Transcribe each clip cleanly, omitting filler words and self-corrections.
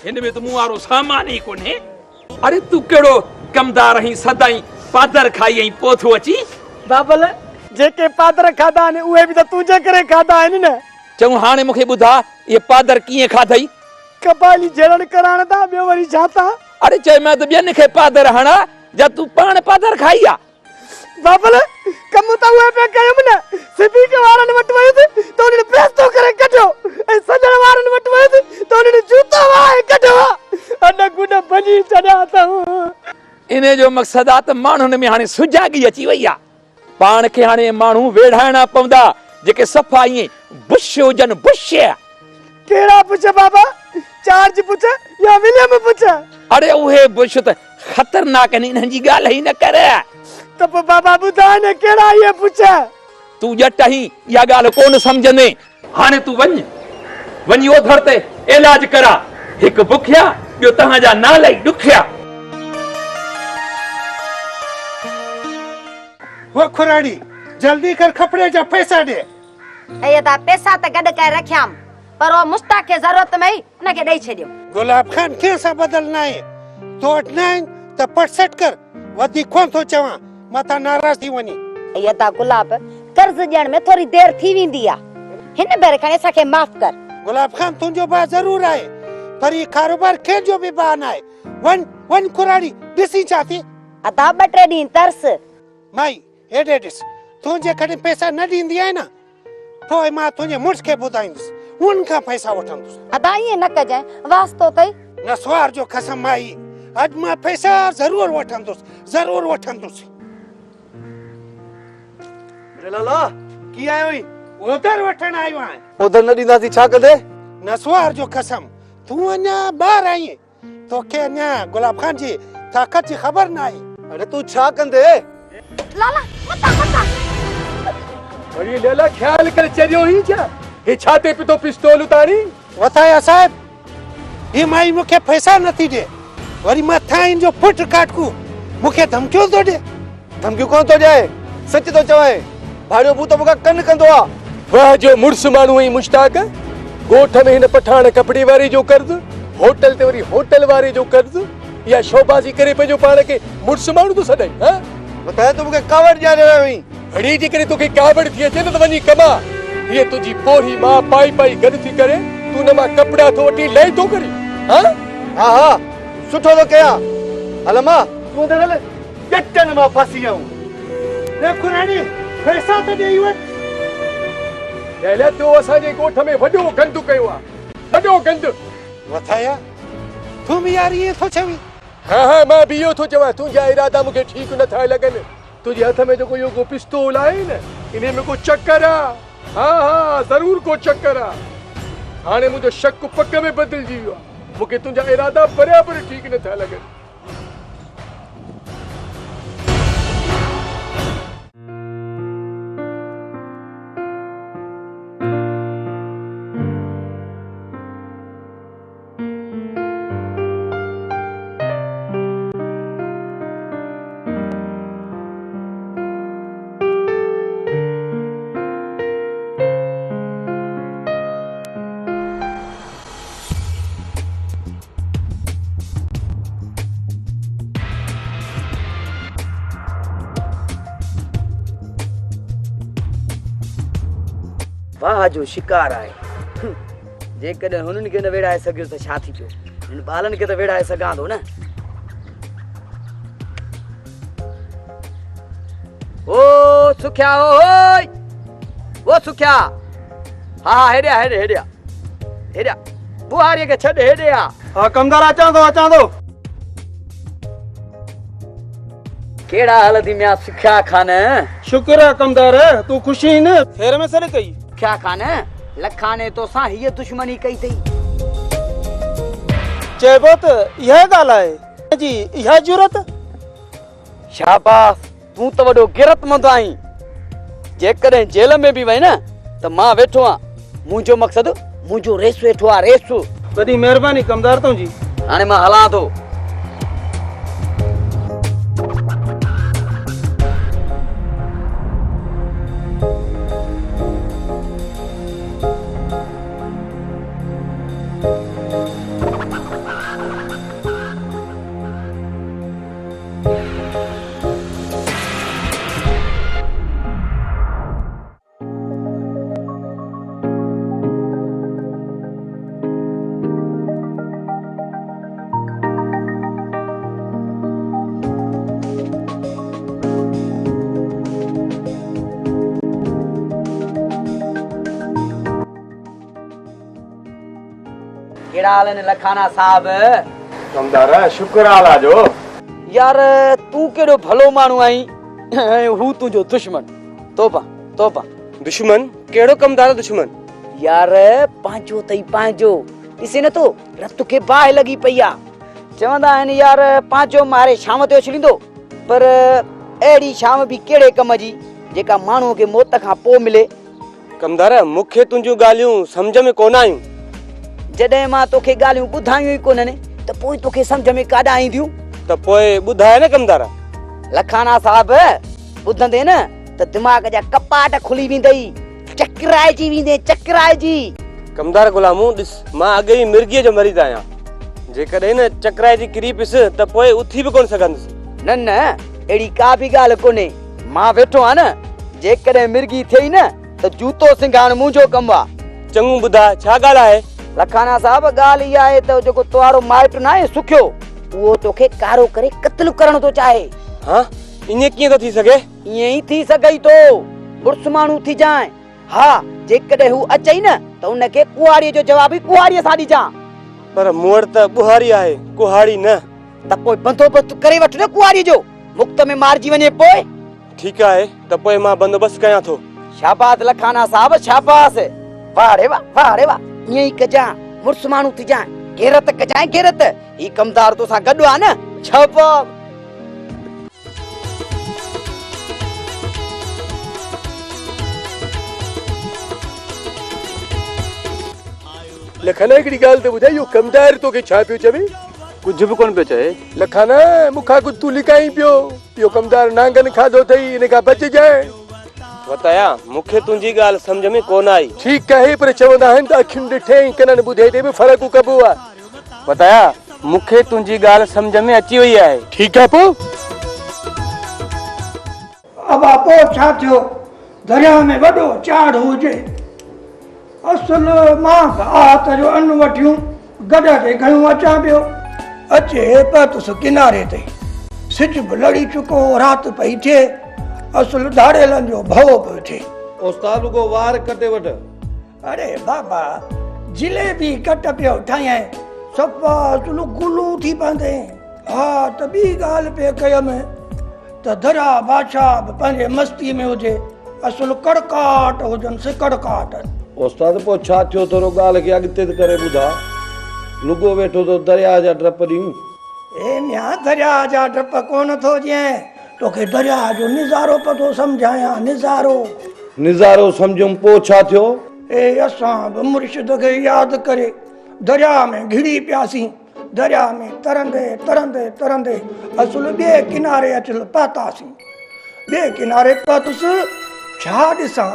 इनमें तो मुआरो सामान ही कोने। अरे तू केड़ो कमदार ही सदाई पादर खाई ही पोथो अची। बाबल जेके पादर खादा ने उहे भी तो तुझे करे खादा है न। चऊं हाणे मुखे बुधा ये पादर किए खाधई? कबाली जरण कराण दा बे वरी जाता। अरे चए मैं तो बियन के पादर हणा जा तू पाण पादर खाईया। बाबल कम तो हुए पे कयम न सिबी के वारन वट वई तो ने पेस्तो करे कढो ए सजण वारन वट वई तो ने जूता वाए कढो अन गुड बनी चढ़ा था। इने जो मकसद आ त माण्हुनि में हाणे सुजागी अची वई आ। पाण खे हाणे माण्हू वेढ़ाइणा पवंदा जेके सफ़ा ईअं बुश हुजनि बुश। केड़ा पुछ बाबा चार्ज पुछ या विलियम पुछ? अरे उहे बुश त खतरनाक आहिनि इन्हनि जी ॻाल्हि ई न कर। त बाबा ॿुधाए न केड़ा ये पुछ? तू जट ही या ॻाल्हि कोन सम्झंदे। हाणे तू वञ ओधर ते इलाज करा। हिकु बुखिया ॿियो तव्हांजा नाला ई ॾुखिया। वो खुराड़ी जल्दी कर कपड़े जा पैसा दे। ये ता पैसा त गड कर रखियाम पर वो मुस्ताक के जरूरत में ही उनके दई छडियो। गुलाब खान कैसा बदलना है तो 89 त 65 कर वधी कोन तो चवा मता नाराज थी वनी। ये ता गुलाब कर्ज ॾियण में थोड़ी देर थी विंदी आ हिन बेर खणे सके माफ कर। गुलाब खान तुंजो बा जरूर आए पर ये कारोबार के जो भी बान आए वन कुराड़ी दिसी चाहती अता बटे दी तरस माई एडेडिस तुंजे कने पैसा न दींदी है ना तो मां तुंजे मुर्स के बुदाइंदस उनका पैसा वठंदस। अदा ये न कजे वास्तो तई नसवार जो कसम माई आज मां पैसा जरूर वठंदस। लाला की आयो ही उधर वठन आयो है। उधर न दींदासी छा कदे? नसवार जो कसम तू अन्या बाहर आई तो के अन्या गुलाब खान जी ताकत की खबर ना आई। अरे तू छा कंदे? लाला मता बड़ी लेला ख्याल कर चरियो ही क्या हे छाते पे तो पिस्तौल उतारी वताया साहब ये माई मुखे पैसा नथी दे वरी मथा इन जो फुट काटकू मुखे धमकियो तो दे। धमकी कौन तो जाए सच तो चवाए भाड़ियो भूत मुका कन कंदो आ। वाह जो मुर्स मानू ही मुश्ताक गोठ में हिन पठान कपड़ी वारी जो कर्ज होटल ते वरी होटल वारी जो कर्ज या शोबाजी करे पे जो पाण के मुर्स मानू तो सदाई हां बताए तो मुके कावड़ जा रे वई बड़ी जी करे तो के कावड़ थी अचे न तो वनी कमा ये तुजी पोरी मां पाई पाई गड थी करे तू न मा कपड़ा तो वटी ले तो करी हां हां हां सुठो तो कया हलमा तू दे ले जट्टन मा फसी आऊं ने खुरानी पैसा तो दे वन ले तो असा जे गोठ में वडो गंद कयो आ वडो गंद वताया तुम यार ये तो छवी। हां हां मां बियो तो चवा तुजा इरादा मुके ठीक न था लगन तुजे हथ में जो कोई को पिस्तौल आए न इने में को चक्कर आ। हां हां जरूर को चक्कर आ हाने मुजो शक पक में बदल जीयो मुके तुजा इरादा बराबर ठीक न था लगन। वाह जो शिकार आए जे कदे हुनन के न वेड़ाए सगियो त छा थी पियो इन बालन के त वेड़ाए सगा दो न। ओ सुख्या ओय ओ सुख्या हां हेड़िया बुहारी के छड हेड़िया। हां कमदार अचां दो केड़ा हाल थी म्या सुख्या खान? शुक्र है कमदार तू खुशी न फेर में सर कई क्या खान लखाने तो सा ये दुश्मनी कई थई चेबो त यह गाल है जी यह जरूरत। शाबाश तू तो वडो गिरतमंद आई जे कदे जेल में भी वई न त मां वेठो आ मुजो मकसद मुजो रेस वेठो आ रेस। बड़ी मेहरबानी कमदार तो जी हाने मां हला तो। केड़ा हाल ने लखाना साहब? कमदारा शुक्र आला जो। यार तू केड़ो भलो मानू आई हूं तुझो दुश्मन। तोबा तोबा। दुश्मन केड़ो कमदारा दुश्मन? यार पांचो तई पांचो इसे न तो रत के बाह लगी पईया। चवंदा आहिनि यार पांचो मारे शाम ते छलिंदो पर एड़ी शाम भी केड़े कम जी जेका माण्हू के मौत खां पो मिले। कमदारा मुखे तुंजू गालियूं समझ में कोन आयूं। जडे मां तोखे गालियूं बुधायूं ही कोन ने त पोइ तोखे समझ में काडा आईंदियूं? त पोए बुधाए न कमदारा। लखाना साहब बुधंदे न त दिमाग जा कपाट खुली वेंदई, चकराइजी वेंदे चकराइजी। कमदार गुलामू दिस मां अगे ही मिर्गीअ जो मरीज आया। जेकॾहिं न चकराइजी किरी पिस त पोए उथी भी कोन सघंदुसि। न न एड़ी का भी गाल कोने। मां वेठो आ न, जेकॾहिं मिर्गी थई न त जूतो सिंगाण मुंहिंजो कम आ। चङू बुधा छा ॻाल्हि आहे? लखाना साहब ॻाल्हि इहा आहे त जेको तुआरो माइट न आहे सुखियो उहो तोखे कारो करे कत्ल करण थो चाहे। हाँ इएं कीअं थो थी सघे? ईअं ई थी सघई तो मुड़ुस माण्हू थी जाए। हा जेकॾहिं हू अचई न त उनखे कुआड़ीअ जो जवाब ई कुआड़ीअ सां ॾिजां। पर मूं वटि त बुहारी आहे, कुहाड़ी न। त पोइ बंदोबस्त करे वठ न कुआड़ीअ जो, मुक्त में मारजी वञे पोइ। ठीकु आहे त पोइ मां बंदोबस्त कयां थो। शाबाश लखाना साहब शाबाश। वाह रे वाह, वाह रे वाह। ईअं ई कजां, मुड़ुस माण्हू थी जाए, गैरत कजाए गैरत। ही कमदार तोसां गॾु आहे न छाबा। लखाना हिकिड़ी ॻाल्हि त ॿुधाए, इहो कमदार तोखे छा पियो चवे? कुछ भी कोन पियो चए। लखाना मूंखां कुझु तूं लिकाई पियो, इहो कमदार नांगन खाधो अथई, इन खां बच जाए। बताया मूंखे तुंहिंजी ॻाल्हि सम्झ में कोन आई। ठीकु आहे पर चवंदा आहिनि त अखियुनि ॾिठे कननि ॿुधे ते बि फ़र्क़ु कबो आहे। बताया मूंखे तुंहिंजी ॻाल्हि सम्झ में अची वई आहे। ठीकु आहे पोइ अब आपो छा थियो? दरिया में वॾो चाड़ हुजे, असल मां आत जो अन्न वठियूं गॾ ते खयूं अचां पियो, अचे पतुसि किनारे ते, सिज बि लड़ी चुको, राति पई थिए, असल धाड़ेलनि जो भउ पियो थिए। उस्ताद को वार कटे वठ। अरे बाबा जिलेबी कट पियो ठाहियां, सफ़ा असुल गुलू थी पवंदे। हा त ॿी ॻाल्हि पे कयमि त दरिया बादशाह बि पंहिंजे मस्ती में हुजे, असुल कड़काट हुजनि से कड़काट। उस्ताद पो छा थियो? थोरो ॻाल्हि खे अॻिते करे ॿुधा। लुगो वेठो तो दरिया जा डप ॾियूं। ए म्या दरिया जा डप कोन थो ॾियां, तोखे दरिया जो निज़ारो पतो सम्झायां। निज़ारो सम्झुमि, पो छा थियो? ए असां बि मुर्शिद खे यादि करे दरिया में घिड़ी पियासीं। दरिया में तरंदे तरंदे तरंदे असुल ॿिए किनारे अचल पातासीं। ॿिए किनारे पतुसि, छा ॾिसां?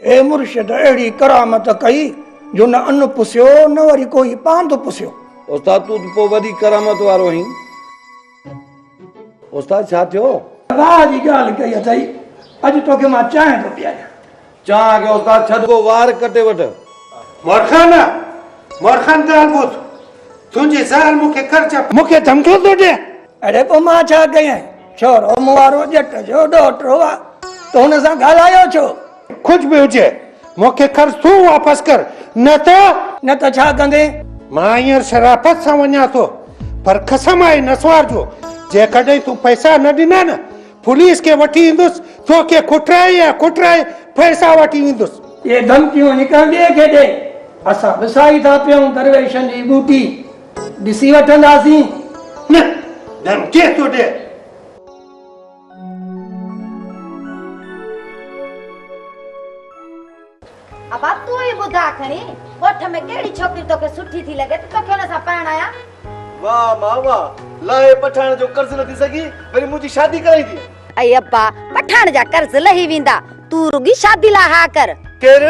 ए मुर्शिद अहिड़ी करामत कई जो न अन्न पुसियो न वरी कोई पांद पुसियो। उस्ताद तू पो वॾी करामत वारो आहीं। उस्ताद छा थियो? वाह जी ॻाल्हि कई अथई, अॼु तोखे मां चांहि थो पीआरियां। चाह के उस्ताद छॾ को वार कटे वठ। मोरखान ॻाल्हि ॿुध, तुंहिंजे ज़ाल मूंखे ख़र्च मूंखे धमकियो थो ॾिए। अरे पोइ मां छा कयां? छोरो मूं वारो ॼट जो ॾोहिटो आहे, त हुन सां ॻाल्हायो छो? कुझु बि हुजे मूंखे ख़र्च तूं वापसि कर, न त छा कंदे? मां हींअर शराफ़त सां वञा थो, पर कसम आहे नसवार जो, जेकॾहिं तूं पैसा न ॾिना न पुलिस खे वठी ईंदुसि, तोखे खुटराए पैसा वठी ईंदुसि। ये धमकियूं निकिर ॿिए खे ॾे, असां विसाई था पियूं दरवेशनि जी बूटी, ॾिसी वठंदासीं। न धमकी थो ॾे। अब तू ही बुधा खणी ओठ में केड़ी छोकरी तोखे सुठी थी लगे त तोखे उन सां परणाया। वाह मां वाह, लाए पठाण जो कर्ज न थी सगी, वरी मुंहिंजी शादी कराई थी। अई अब्बा पठाण जा कर्ज लही वेंदा, तू रुगी शादी ला हा कर। केर?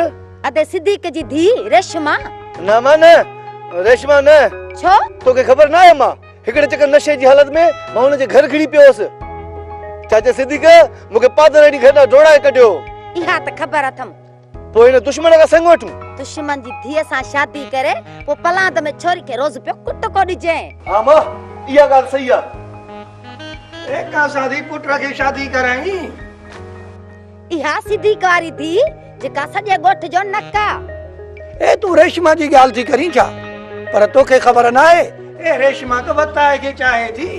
अदे सिद्दीक जी धी रेशमा। ना मां न, रेशमा न। छो? तोखे ख़बर ना आहे मां हिकड़े चक्कर नशे जी हालत में मां हुन जे घर खिड़ी पियोसि। चाचा सिद्दीक मूंखे पादर ॾी घर ढोड़ाए कढियो। इहा त ख़बर अथम। पोइ हिन दुश्मन खां संग वठूं। दुश्मन जी धीअ सां शादी करे पोइ पलांद में छोरी खे रोज़ पियो कुट को ॾिजे। हा मां इहा ॻाल्हि सही आहे। एका साधी पुट खे शादी कराई। इहा सिद्दीक वारी धी जेका सॼे ॻोठ जो नका। ए तू रेशमा जी ॻाल्हि थी करी छा? पर तोखे ख़बर ना आहे ए रेशमा तो बताए के चाहे थी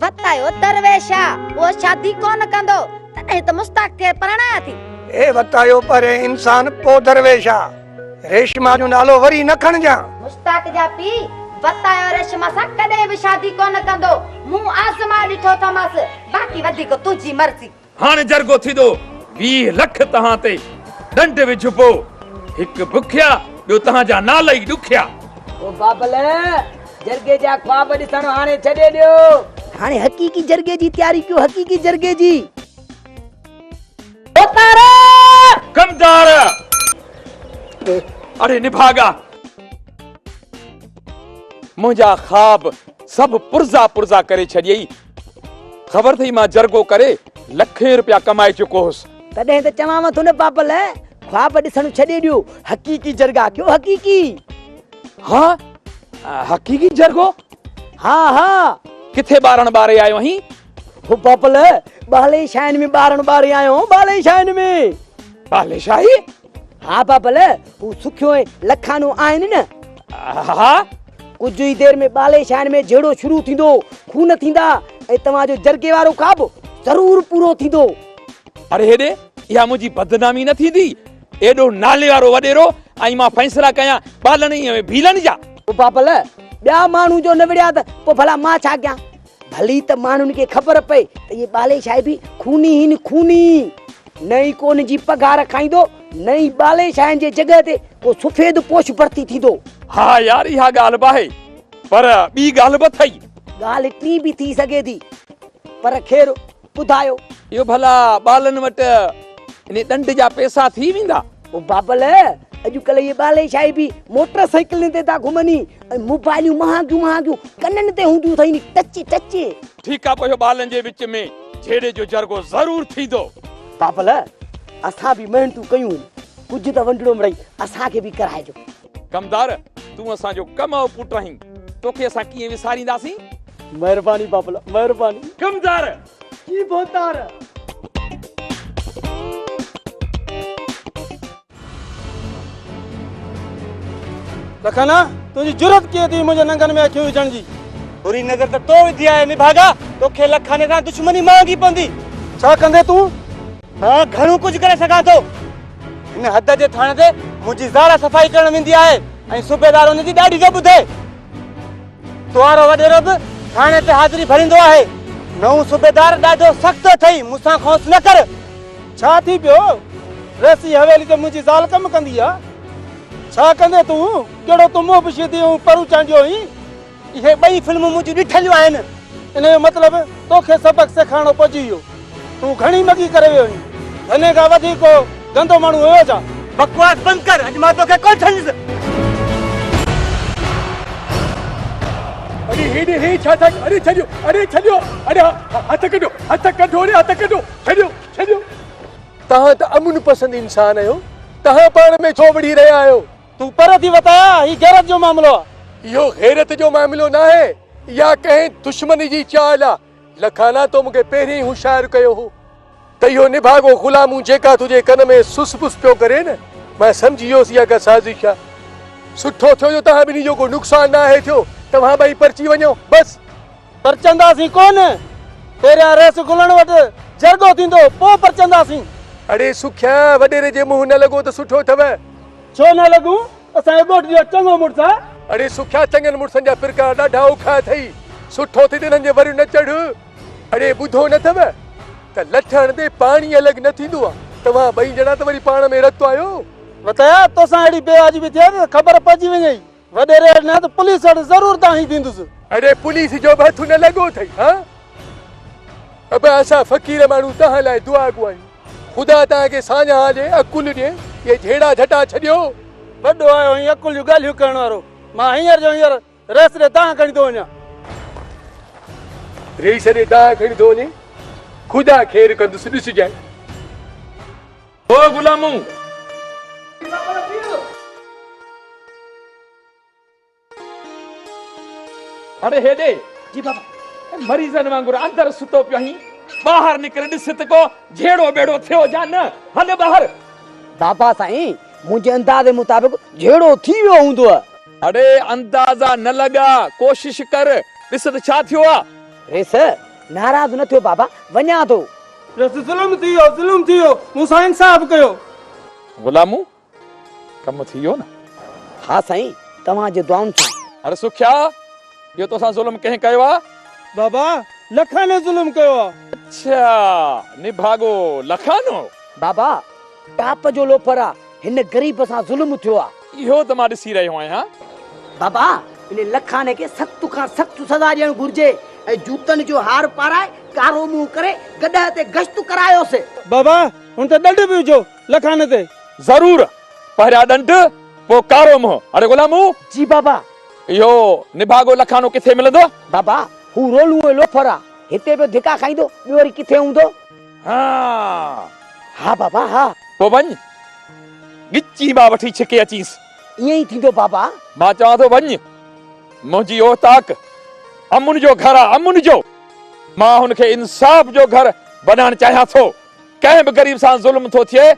बतायो दरवेशा वो शादी कोन कंदो तने त मुस्ताक के परणाया थी ए बतायो पर इंसान पो दरवेशा रेशमा जो नालो वरी न खणजा मुस्ताक जा पी बतायो रेशमा सा कदे भी शादी कोन कंदो मु आसमा ॾिठो थमस बाकी वधीक तुझी मर्ज़ी हाणे जरगो थी दो 20 लख तहां ते डंड विझ पो हिक बुखिया ॿियो तहां जा नाला ई ॾुखिया ओ बाबल जरगे जा ख्वाब ॾिसण हाणे छॾे ॾियो हाणे हकीकी जरगे जी तयारी कयो हकीकी जरगे जी उतारा कमदार अरे निभागा मुंहिंजा ख्वाब सब पुरजा पुरजा करे छॾियई ख़बर थई मां जरगो करे लखे रुपया कमाए चुको हुअसि तॾहिं त चवां थो न बाबल ख्वाब ॾिसण छॾे ॾियो हकीकी जरगा कयो हकीकी हाँ हकीकी जरगो हाँ हाँ किथे ॿारण ॿारे आयो आहीं हो बाबल बाले शाइन में ॿारण ॿारे आयो बाले शाइन में बालेशाही हाँ बाबल हू सुखियो ऐं लखानो आहिनि न हा कुछ ई देर में बाले शाइन में जहिड़ो शुरू थींदो खून थींदा ऐं तव्हांजो जरगे वारो ख्वाब ज़रूर पूरो थींदो अरे हेॾे इहा मुंहिंजी बदनामी न थींदी एॾो नाले वारो वॾेरो ऐं मां फ़ैसला कयां बालणी ऐं भीलनि जा ओ बाबल ॿिया माण्हू जो न विड़िया त पोइ भला मां छा कयां भली त माण्हुनि खे ख़बर पए त इहे बाले शाही बि खूनी आहिनि खूनी नई कोन जी पघार खाईंदो नई बाले शाहनि जे जॻह ते को सफ़ेद पोश भर्ती थींदो हा यार इहा ॻाल्हि बि आहे पर ॿी ॻाल्हि बि अथई ॻाल्हि टी बि थी सघे थी पर ख़ैर ॿुधायो इहो भला ॿालनि वटि इन ॾंड जा पैसा थी वेंदा ओ बाबल अॼुकल्ह इहे बाले शाही बि मोटरसाइकिलनि ते था घुमनि ऐं मोबाइलियूं महांगियूं महांगियूं कननि ते हूंदियूं अथई टच टच ठीकु आहे पोइ ॿालनि जे विच में छेड़े जो जरगो ज़रूर थींदो बाबल असां बि महिनतूं कयूं कुझु त वंडड़ो मिड़ई असांखे बि कराइजो कमदार तूं असांजो कमाओ पुट आहीं तोखे असां कीअं विसारींदासीं महिरबानी बाबल महिरबानी कमदार जी बोतार लखाना तुझी जुरत कीअं थी मुंहिंजे नंगनि में अखियूं विझण जी बुरी नज़र त तो विधी आहे निभागा तोखे लखाने सां दुश्मनी मांगी पवंदी छा कंदे तूं हाँ घणो कुझु करे सघां थो हिन हद जे थाणे ते मुंहिंजी ज़ारा सफ़ाई करण वेंदी आहे ऐं सूबेदार हुनजी ॾाढी जो ॿुधे तुआरो वॾेरो बि थाणे ते हाज़िरी भरींदो आहे नओं सूबेदार ॾाढो सख़्तु अथई मूंसां खौस न कर छा थी पियो रसी हवेली ते मुंहिंजी ज़ाल कमु कंदी आहे छा कंदे तूं कहिड़ो तूं मुंहुं पुछी थी परू चांडियो हुई इहे ॿई फिल्मूं मुंहिंजूं ॾिठलियूं आहिनि इन जो मतिलबु तोखे सबक़ सेखारणो पइजी वियो तूं घणी मगी करे वियो आहीं हिन खां वधीक को गंदो माण्हू हुयो छा बकवास बंदि कर अॼु मां तोखे कोन छॾींदुसि अरे हेॾे हे छा था अरे छॾियो अरे हथ कढो अरे हथ कढो छॾियो तव्हां त अमुन पसंदि इंसान आहियो तव्हां पाण में छो विढ़ी रहिया आहियो तूं पर थी वताया ही गैरत जो मामिलो आहे इहो गैरत जो मामिलो न आहे या कंहिं दुश्मनी जी चाल आहे लखाना तो मूंखे पहिरीं होशियारु कयो हो त इहो निभागो ग़ुलामूं जेका तुंहिंजे कन में सुस पुस पियो करे न मां सम्झी वियोसि इहा का साज़िश आहे सुठो थियो जो तव्हां ॿिन्ही जो को नुक़सानु न आहे थियो तव्हां ॿई परची वञो बसि परचंदासीं कोन पहिरियां रेस गुलण वटि जरगो थींदो पोइ परचंदासीं अड़े सुखिया वॾेरे जे मुंहुं न लॻो त सुठो अथव छो न लॻूं असांजे ॻोठ जो चङो मुड़ुसु आहे अड़े सुखिया चङनि मुड़ुसनि जा फिरका ॾाढा औखा अथई सुठो थी हिननि जे वरी न चढ़ अड़े ॿुधो न अथव त लठण ते पाणी अलॻि न थींदो आहे तव्हां ॿई ॼणा त वरी पाण में रतो आहियो बताया तोसां अहिड़ी बेवाजिबी थिए त ख़बर पइजी वञई वॾेरे न त पुलिस वटि ज़रूर ताहीं थींदुसि अड़े पुलिस जो बि हथु न लॻो अथई हा अब असां फ़क़ीर माण्हू तव्हां लाइ दुआ गुआयूं ख़ुदा तव्हांखे साञा ॾे अकुल ॾे इहे झेड़ा झटा छॾियो वॾो आयो हीअं अकुल जूं ॻाल्हियूं करण वारो मां हींअर जो हींअर रेस ॾे तव्हां खणी थो वञा रेस ॾे तव्हां खणी थो वञे ख़ुदा ख़ैर कंदुसि ॾिसजांइ ओ गुलामू अरे हेॾे जी बाबा मरीज़नि वांगुरु अंदरि सुतो पियो आहीं ॿाहिरि निकिरी ॾिस त को झेड़ो बेड़ो थियो जा न हल ॿाहिरि बाबा साईं मुंहिंजे अंदाज़े मुताबिक़ जहिड़ो थी वियो हूंदो अरे अंदाज़ा न लगा, कोशिश कर, ॾिस त छा थियो आहे। रेस नाराज़ न थियो बाबा, वञा थो। ज़ुल्म थी वियो, मूंसां इंसाफ़ कयो। गुलामू कम थी वियो न? हा साईं, तव्हांजे दुआउनि सां। अरे सुख्या, इहो तोसां ज़ुल्म कंहिं कयो आहे? बाबा लखाने ज़ुल्म कयो आहे। अच्छा, निभागो लखानो? बाबा टाप जो लोफर आहे, हिन गरीब सां ज़ुल्म थियो आहे। इहो त मां ॾिसी रहियो आहियां। बाबा इन लखाने खे सख़्त खां सख़्त सज़ा ॾियणु घुर्जे ऐं जूतनि जो हार पाराए कारो मुंहुं करे गॾह ते गश्त करायोसि। बाबा हुन त ॾंड बि विझो लखाने ते। ज़रूर, पहिरियां ॾंड पोइ कारो मुंहुं। अरे गुलामू, जी बाबा। इहो निभागो लखानो किथे मिलंदो? बाबा हू रोलू लोफर आहे, हिते बि धिका खाईंदो, ॿियो वरी किथे हूंदो? हा बाबा हा। पोइ वञ, गिची मां वठी छिके अचीसि। ईअं ई थींदो बाबा। मां चवां थो वञ, मुंहिंजी ओताक अमुन जो घर आहे, अमुन जो। मां हुनखे इंसाफ़ जो घर बनाइण चाहियां थो। कंहिं बि गरीब सां ज़ुल्म थो थिए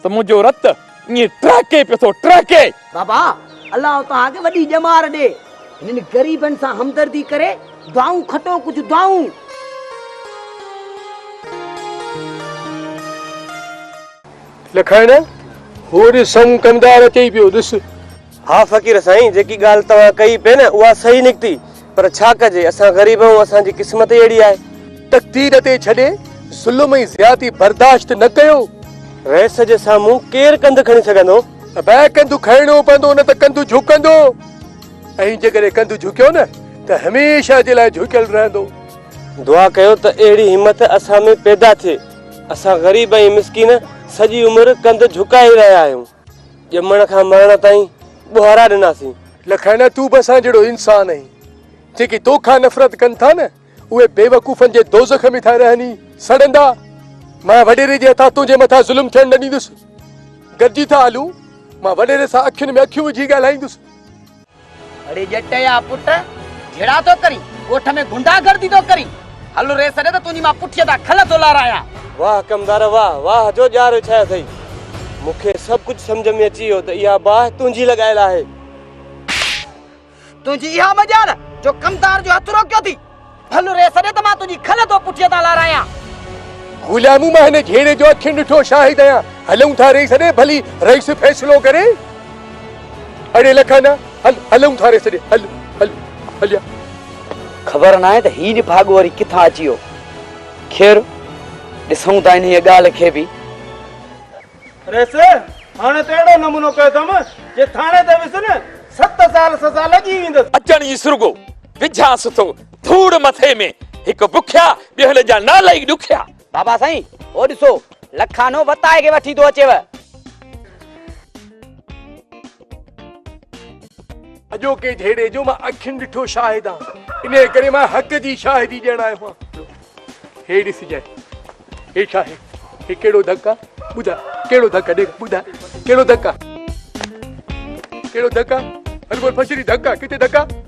त मुंहिंजो रत ईअं टहिके पियो थो, टहिके। बाबा अल्लाह तव्हांखे वॾी ॼमार ॾे, हिननि गरीबनि सां हमदर्दी करे दुआऊं खटो, कुझु दुआऊं। लखाइण होरे सम कमदार अचे पियो ॾिस। हाँ फ़कीर साईं, जेकी ॻाल्हि तव्हां कई पे न उहा सही निकिती, पर छा कजे, असां ग़रीब आहियूं, असांजी क़िस्मत ई अहिड़ी आहे। तक़दीर ते छॾे ज़ुल्म ऐं ज़्यादती बर्दाश्त न कयो। रईस जे साम्हूं केरु कंधु खणी सघंदो? अबे कंधु खणणो पवंदो, न त कंधु झुकंदो। ऐं जेकॾहिं कंधु झुकियो न त हमेशह जे लाइ झुकियल रहंदो। दुआ कयो त अहिड़ी हिम्मत असां में पैदा थिए। असां ग़रीब ऐं मिसकीन सॼी उमिरि कंधु झुकाए रहिया आहियूं, ॼमण खां मरण ताईं ॿुहारा ॾिनासीं। लखाइण तूं बि असां जहिड़ो इंसान आहीं। जेकी तोखां नफ़रत कनि था न, उहे बेवकूफ़नि जे दोज़ख में था रहनि, सड़ंदा। मां वॾेरे जे हथां तुंहिंजे मथां ज़ुल्म थियण न ॾींदुसि। गॾिजी था हलूं, मां वॾेरे सां अखियुनि में अखियूं विझी ॻाल्हाईंदुसि। अरे जट या पुट जहिड़ा तो करी, ॻोठ में गुंडागर्दी तो करी। हल रेस ॾे त तुंहिंजी मां पुठीअ तां खल तो लारायां। वाह कमदार वाह, वाह जो ॼार छा अथई। मूंखे सभु कुझु सम्झ में अची वियो त इहा बाहि तुंहिंजी लॻायल आहे। तुंहिंजी इहा मजाल जो कमदार जो हथ रोकियो थी। हल रेस ॾे त मां तुंहिंजी खल तो पुठीअ तां लारायां। गुलामू, मां हिन घेरे जो अखियुनि ॾिठो शाहिद आहियां। हलूं था रईस ॾे, भली रईस फ़ैसिलो करे। अरे लखाना हल, हलूं था रईस ॾे, हल हल हलिया। ख़बर न आहे त ही भाग वरी किथां अची वियो। खैर ॾिसूं था इन ॻाल्हि खे बि। रेस हाणे त अहिड़ो नमूनो कयो अथमि जे थाणे ते विस न 7 साल सज़ा लॻी वेंदसि। अचण जी सुर्गो विझांसि थो धूड़ मथे में। हिकु बुखिया ॿियो हिन जा नाला ई ॾुखिया। बाबा साईं ओ ॾिसो लखानो वताए के वठी थो अचेव। अॼोके झेड़े जो मां अखियुनि ॾिठो शाहिद आहियां। इन करे मां हक़ जी शाहिदी ॾियण आयो आहियां। हे ॾिसिजांइ, हे छा आहे? हे कहिड़ो धक आहे? ॿुधा कहिड़ो धक आहे? ॿुधा कहिड़ो धक आहे? कहिड़ो धक आहे? हल बोल फसरी धक आहे, किथे धक आहे?